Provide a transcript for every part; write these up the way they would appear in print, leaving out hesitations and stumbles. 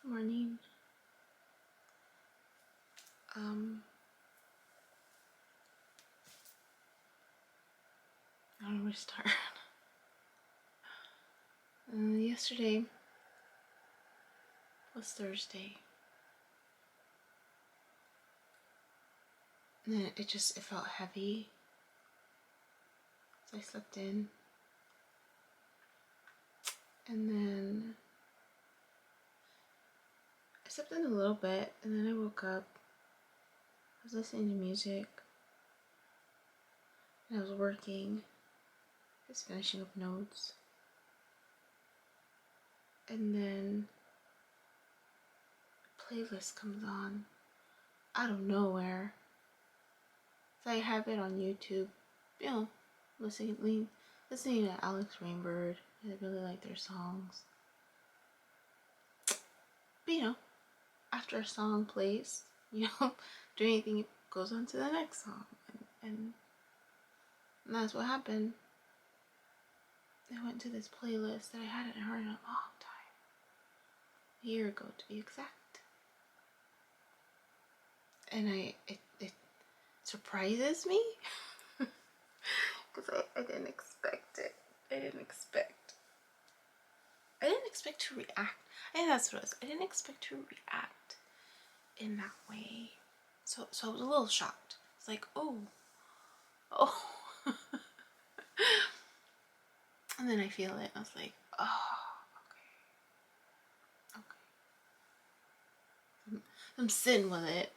Morning. I don't know where to start. Yesterday was Thursday. And then it felt heavy. So I slept in. And then I slept in a little bit, and then I woke up. I was listening to music. And I was working. I was finishing up notes. And then a playlist comes on out of nowhere. So I have it on YouTube, listening to Alex Rainbird. I really like their songs. But after a song plays, doing anything, it goes on to the next song. And that's what happened. I went to this playlist that I hadn't heard in a long time. A year ago, to be exact. And it surprises me. Because I didn't expect it. I didn't expect to react. I think that's what it was. I didn't expect to react in that way. So I was a little shocked. It's like, oh. And then I feel it. I was like, oh, okay. I'm sitting with it.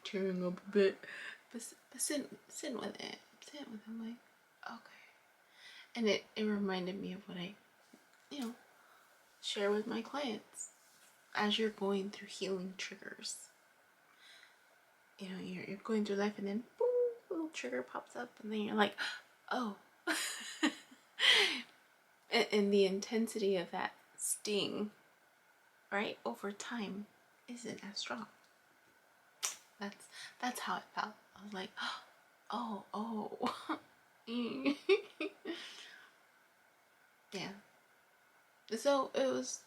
Tearing up a bit. But sitting with it. Sitting with it. I'm like, okay. And it reminded me of what I, share with my clients. As you're going through healing triggers. You're going through life and then boom, a little trigger pops up and then you're like, oh. and the intensity of that sting, right, over time isn't as strong. That's how it felt. I was like, oh. Yeah. So it was,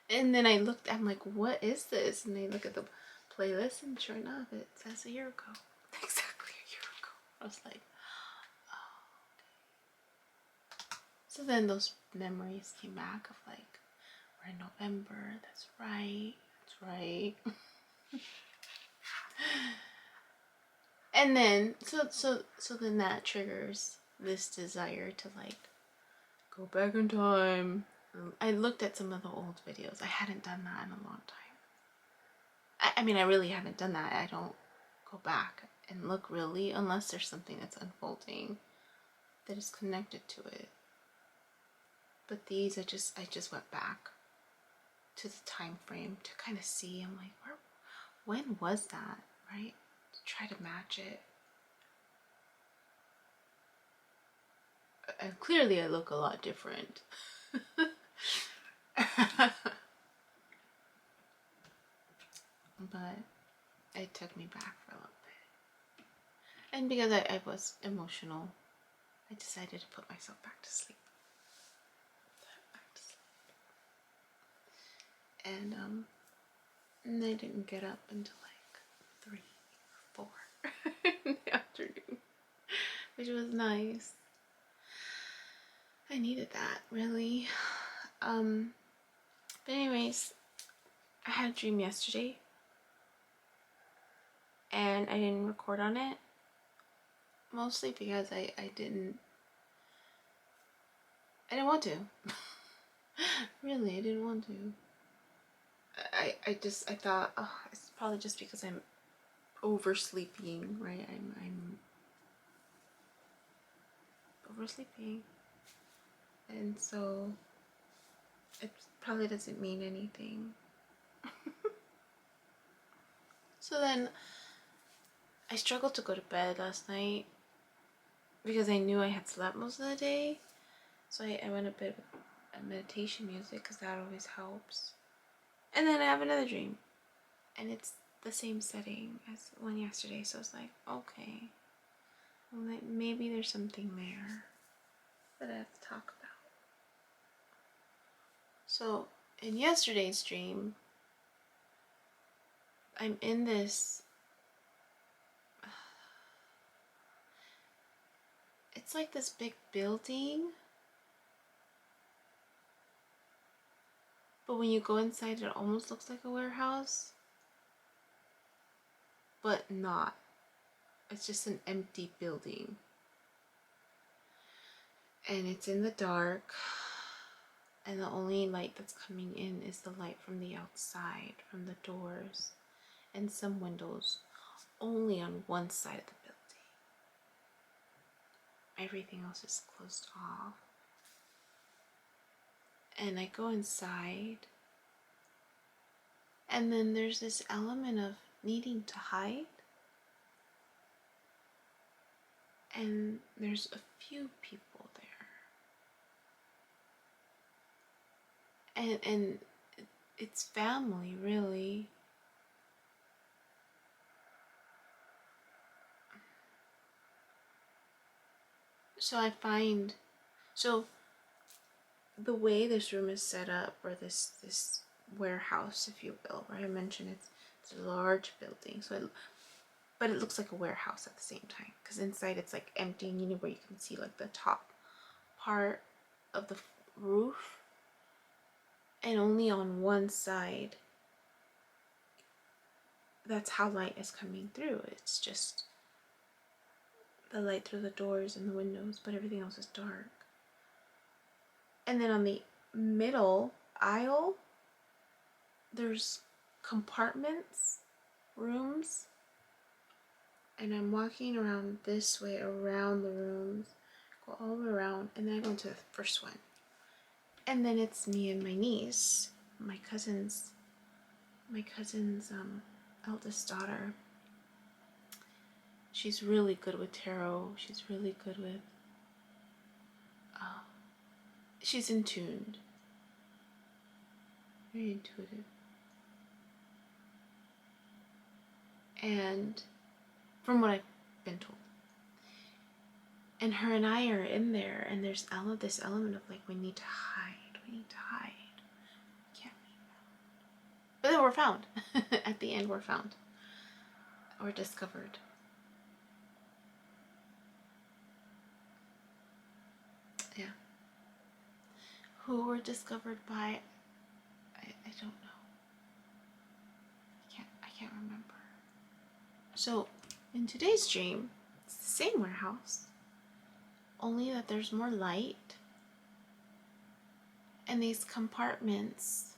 and then I'm like, what is this? And I look at the playlist, and sure enough, it says a year ago. Exactly a year ago. I was like, oh, okay. So then those memories came back of like, we're in November, that's right. And then, so then that triggers this desire to like, go back in time. I looked at some of the old videos. I hadn't done that in a long time. I mean, I really haven't done that. I don't go back and look really unless there's something that's unfolding that is connected to it. But these, I just went back to the time frame to kind of see. I'm like, when was that, right? To try to match it. And clearly I look a lot different. But it took me back for a little bit. And because I was emotional, I decided to put myself back to sleep. And I didn't get up until like 3 or 4 in the afternoon, which was nice. I needed that, really. But anyways, I had a dream yesterday, and I didn't record on it, mostly because I didn't want to. Really, I didn't want to. I thought, oh, it's probably just because I'm oversleeping, right? I'm oversleeping, and so it probably doesn't mean anything. So then I struggled to go to bed last night because I knew I had slept most of the day. So I went to bed with meditation music because that always helps. And then I have another dream, and it's the same setting as one yesterday. So it's like, okay, well, maybe there's something there that I have to talk about. So in yesterday's dream, I'm in this, it's like this big building, but when you go inside it almost looks like a warehouse, but not. It's just an empty building. And it's in the dark, and the only light that's coming in is the light from the outside, from the doors and some windows, only on one side of the building. Everything else is closed off. And I go inside, and then there's this element of needing to hide. And there's a few people there. And it's family, really. So I find, so the way this room is set up, or this warehouse, if you will, right? I mentioned it's a large building, but it looks like a warehouse at the same time, because inside it's like empty, and where you can see like the top part of the roof, and only on one side that's how light is coming through. It's just the light through the doors and the windows, but everything else is dark. And then on the middle aisle, there's compartments, rooms, and I'm walking around this way, around the rooms, go all the way around, and then I go into the first one. And then it's me and my niece, my cousin's eldest daughter. She's really good with tarot. She's really good with, she's in tuned, very intuitive. And from what I've been told. And her and I are in there, and there's this element of like, we need to hide. We can't be found. But then we're found. At the end, we're found. Or discovered. Yeah. Who we're discovered by, I don't know. I can't remember. So, in today's dream, it's the same warehouse, only that there's more light. And these compartments,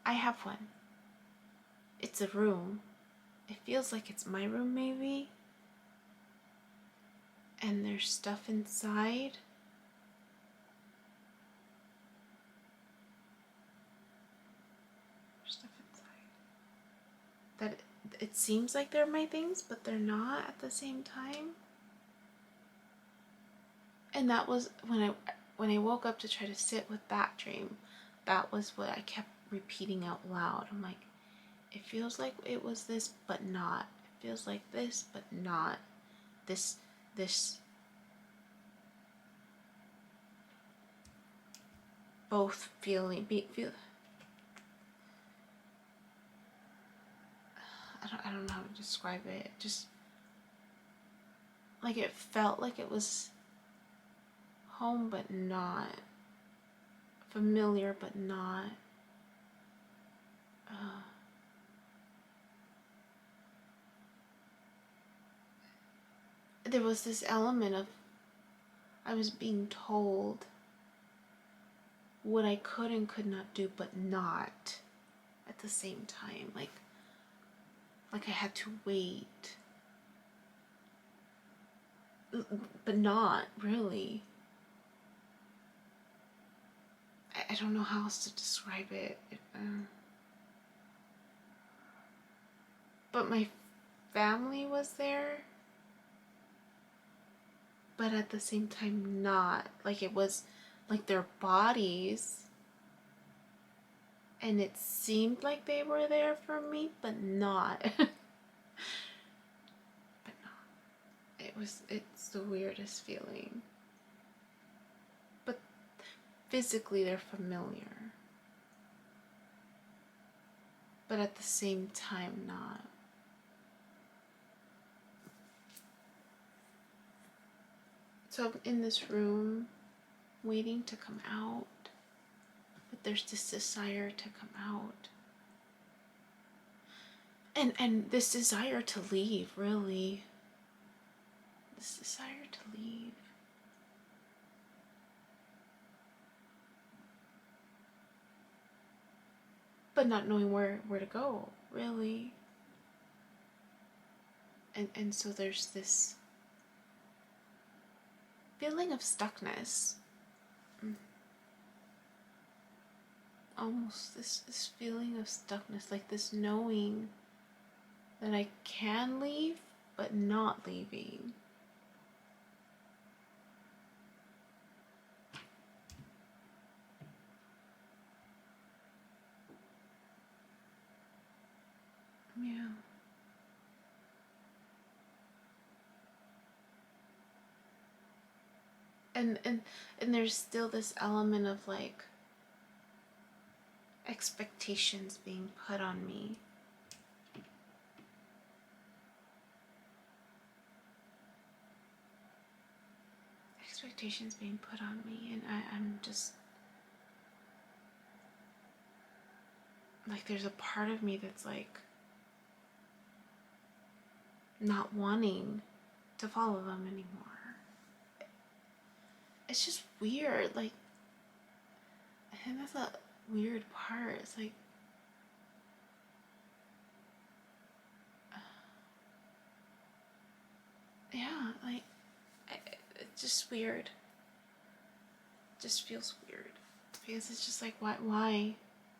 I have one. It's a room. It feels like it's my room, maybe. And there's stuff inside. There's stuff inside. That it seems like they're my things, but they're not at the same time. And that was when I woke up to try to sit with that dream, that was what I kept repeating out loud. I'm like, it feels like it was this, but not. It feels like this, but not. This both feel I don't know how to describe it. Just like it felt like it was home, but not. Familiar, but not. There was this element of, I was being told what I could and could not do, but not at the same time. Like I had to wait, but not really. I don't know how else to describe it. But my family was there, but at the same time not. Like it was like their bodies, and it seemed like they were there for me, but not. But not. It's the weirdest feeling. But physically they're familiar. but at the same time not. So I'm in this room waiting to come out, but there's this desire to come out. And this desire to leave, really. This desire to leave. But not knowing where to go, really. And so there's this feeling of stuckness. Almost this feeling of stuckness, like this knowing that I can leave, but not leaving. Yeah. And there's still this element of like expectations being put on me. Expectations being put on me, and I'm just like, there's a part of me that's like not wanting to follow them anymore. It's just weird. Like, I think that's a weird part. It's like, yeah, like, it's just weird. It just feels weird. Because it's just like, why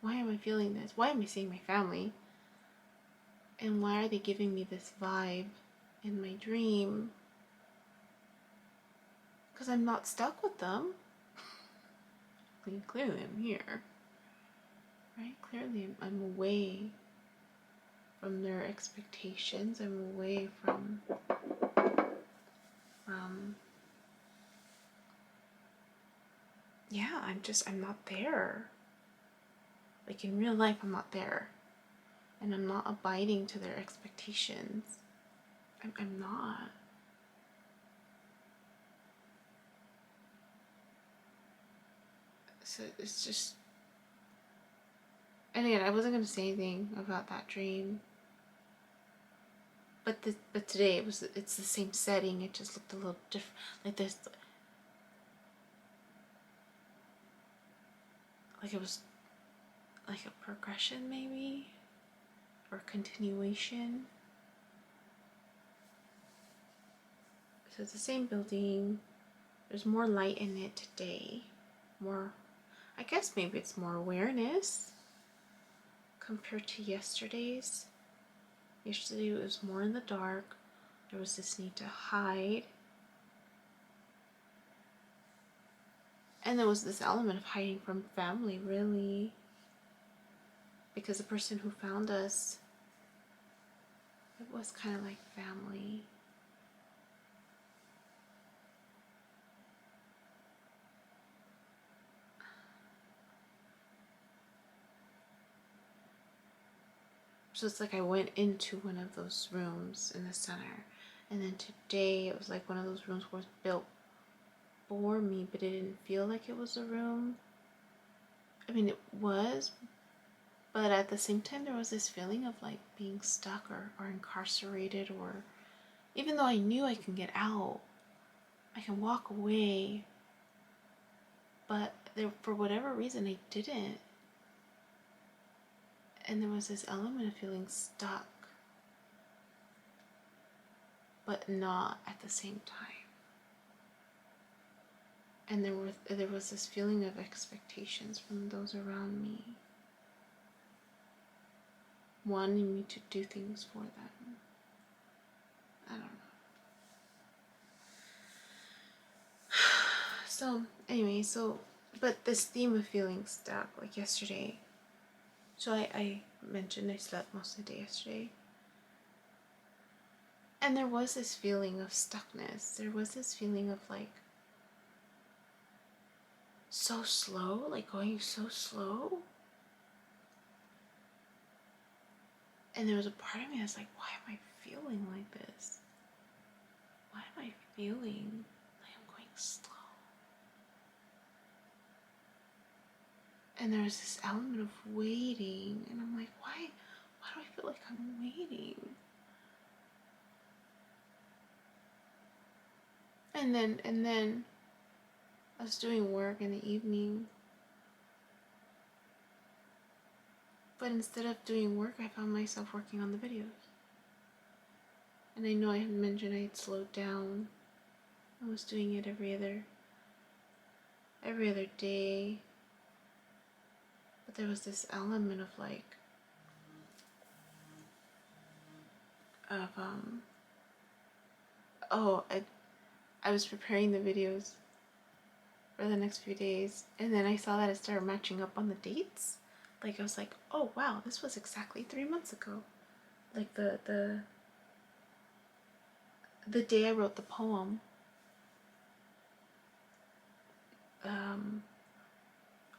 am I feeling this? Why am I seeing my family? And why are they giving me this vibe in my dream? Because I'm not stuck with them. Clearly I'm here. Right? Clearly I'm away from their expectations. I'm away from yeah, I'm not there. Like, in real life, I'm not there. And I'm not abiding to their expectations. I'm not. So it's just, and again, I wasn't going to say anything about that dream. But today it's the same setting. It just looked a little different. Like there's, like it was like a progression maybe, or continuation. So it's the same building. There's more light in it today. More, I guess maybe it's more awareness compared to yesterday's. Yesterday it was more in the dark. There was this need to hide. And there was this element of hiding from family, really. Because the person who found us, it was kind of like family. So it's like I went into one of those rooms in the center. And then today it was like one of those rooms was built for me, but it didn't feel like it was a room. I mean, it was, but at the same time there was this feeling of like being stuck or incarcerated, or even though I knew I can get out, I can walk away, but there, for whatever reason, I didn't. And there was this element of feeling stuck, but not at the same time. And there was this feeling of expectations from those around me, wanting me to do things for them. I don't know. So anyway, but this theme of feeling stuck, like yesterday. So I mentioned I slept most of the day yesterday. And there was this feeling of stuckness. There was this feeling of like so slow, like going so slow. And there was a part of me that's like, why am I feeling like this? Why am I feeling like I'm going slow? And there was this element of waiting, and I'm like, why do I feel like I'm waiting? And then I was doing work in the evening. But instead of doing work, I found myself working on the videos. And I know I had mentioned I had slowed down. I was doing it every other day. But there was this element of like, I was preparing the videos for the next few days, and then I saw that it started matching up on the dates. Like I was like, oh wow, this was exactly 3 months ago. Like the day I wrote the poem,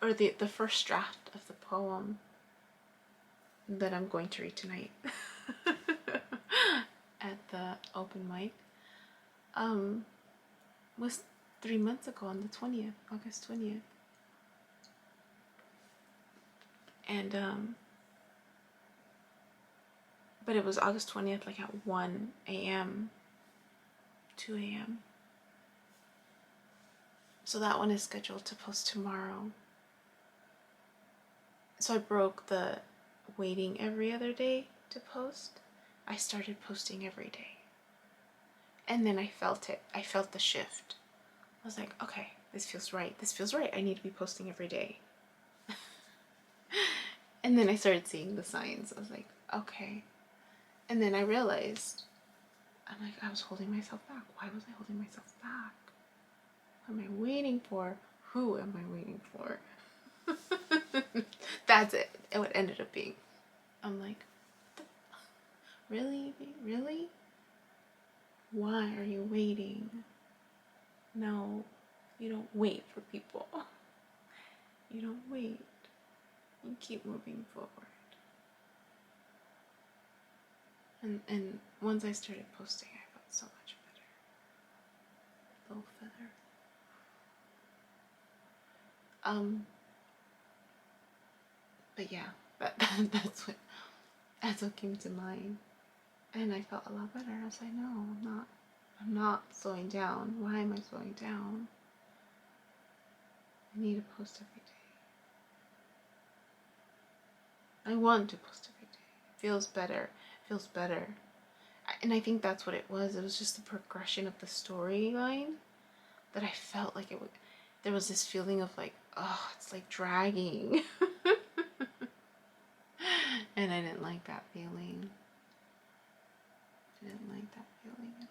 or the first draft of the poem that I'm going to read tonight at the open mic, was 3 months ago on the 20th, August 20th. And but it was August 20th, like at 1 a.m., 2 a.m. So that one is scheduled to post tomorrow. So I broke the waiting every other day to post. I started posting every day. And then I felt it. I felt the shift. I was like, okay, this feels right. This feels right. I need to be posting every day. And then I started seeing the signs. I was like, okay. And then I realized, I'm like, I was holding myself back. Why was I holding myself back? What am I waiting for? Who am I waiting for? That's it. What ended up being. I'm like, really? Really? Why are you waiting? No, you don't wait for people. You don't wait. You keep moving forward. And once I started posting, I felt so much better. Little feather. But yeah, that's what came to mind. And I felt a lot better. I was like, no, I'm not slowing down. Why am I slowing down? I need to post every day. I want to post every day. It feels better. And I think that's what it was. It was just the progression of the storyline that I felt like it would. There was this feeling of like, oh, it's like dragging. And I didn't like that feeling. I didn't like that feeling at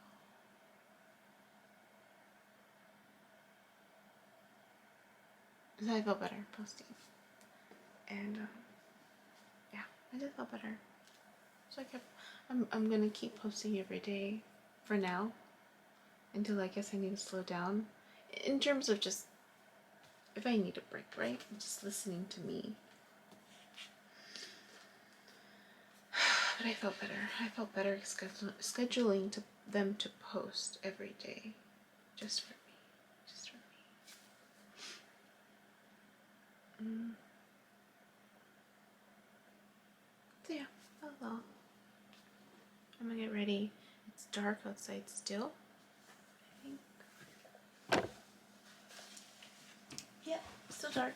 all. So I felt better posting. And yeah, I just felt better. So I'm gonna keep posting every day for now, until I guess I need to slow down. In terms of just, if I need a break, right? Just listening to me. But I felt better. I felt better scheduling them to post every day, just for me. Just for me. So yeah, that's all. I'm gonna get ready. It's dark outside still, I think. Yeah, still dark.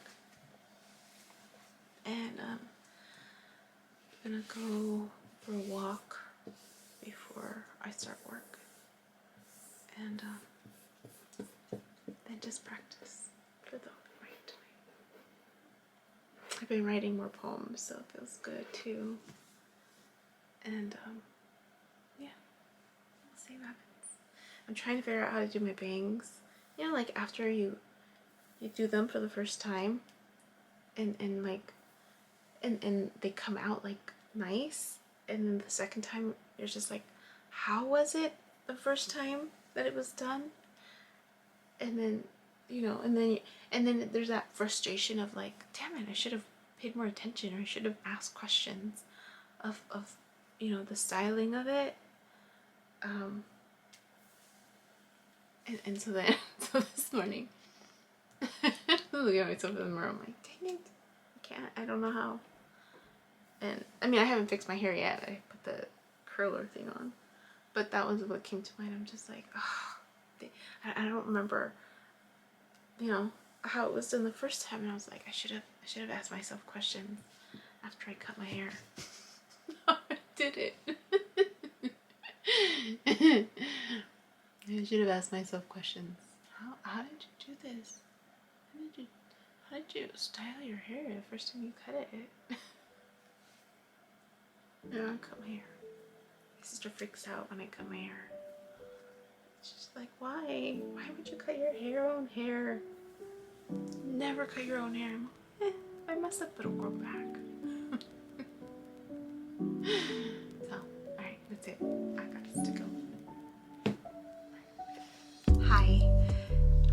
And I'm gonna go for a walk before I start work. And then just practice for the open mic tonight. I've been writing more poems, so it feels good too. And yeah, we'll see what happens. I'm trying to figure out how to do my bangs. You know, like after you do them for the first time, and like and they come out like nice, and then the second time you're just like, how was it the first time that it was done? And then and then there's that frustration of like, damn it, I should have paid more attention, or I should have asked questions of the styling of it. And so then, so this morning, looking at myself in the mirror, I'm like, dang it, I don't know how. And I mean, I haven't fixed my hair yet. I put the curler thing on, but that was what came to mind. I'm just like, oh, I don't remember, how it was done the first time, and I was like, I should have asked myself questions after I cut my hair. No, I did it. I should have asked myself questions. How did you do this? How did you style your hair the first time you cut it? I cut my hair. My sister freaks out when I cut my hair. She's like, why? Why would you cut your own hair? Never cut your own hair. If I mess up, it'll grow back. So, alright, that's it. I got to go. Hi,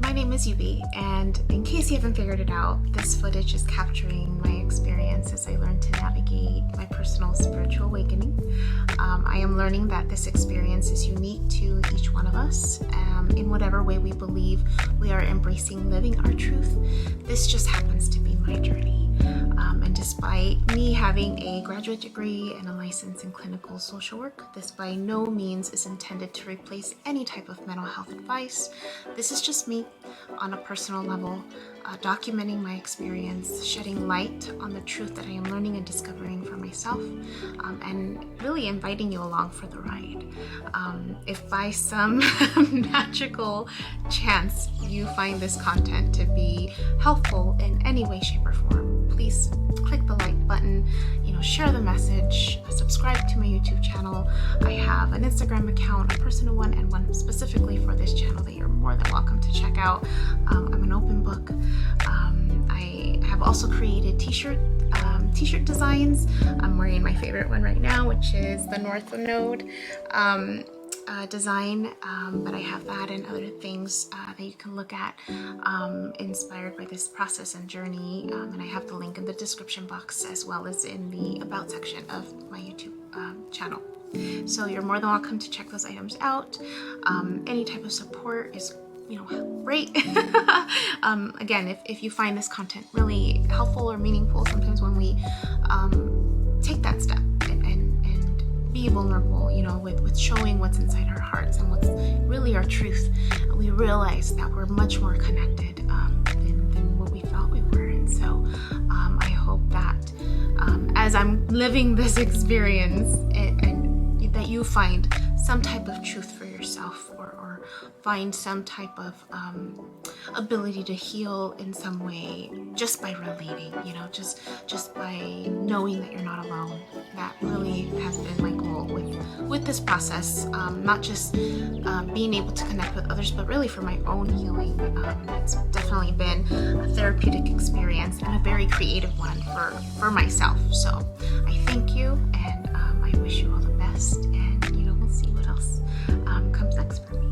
my name is Yubi, and in case you haven't figured it out, this footage is capturing my experience as I learn to navigate my personal spiritual awakening. I am learning that this experience is unique to each one of us, in whatever way we believe we are embracing living our truth. This just happens to be my journey. And despite me having a graduate degree and a license in clinical social work, this by no means is intended to replace any type of mental health advice. This is just me on a personal level, documenting my experience, shedding light on the truth that I am learning and discovering for myself, and really inviting you along for the ride. If by some magical chance you find this content to be helpful in any way, shape, or form, please click the like button, share the message, subscribe to my YouTube channel. I have an Instagram account, a personal one, and one specifically for this channel that you're more than welcome to check out. I'm an open book. I have also created t-shirt designs. I'm wearing my favorite one right now, which is the North Node design, but I have that and other things that you can look at inspired by this process and journey, and I have the link in the description box as well as in the about section of my YouTube channel. So you're more than welcome to check those items out. Any type of support is great. Again, if you find this content really helpful or meaningful, sometimes when we take that step and be vulnerable, with showing what's inside our hearts and what's really our truth, we realize that we're much more connected than what we thought we were. And so I hope that as I'm living this experience and that you find some type of truth for yourself, or find some type of ability to heal in some way just by relating, just by knowing that you're not alone. That really has been my goal with this process, not just being able to connect with others, but really for my own healing. It's definitely been a therapeutic experience and a very creative one for myself. So I thank you, and I wish you all the best, and we'll see what else comes next for me.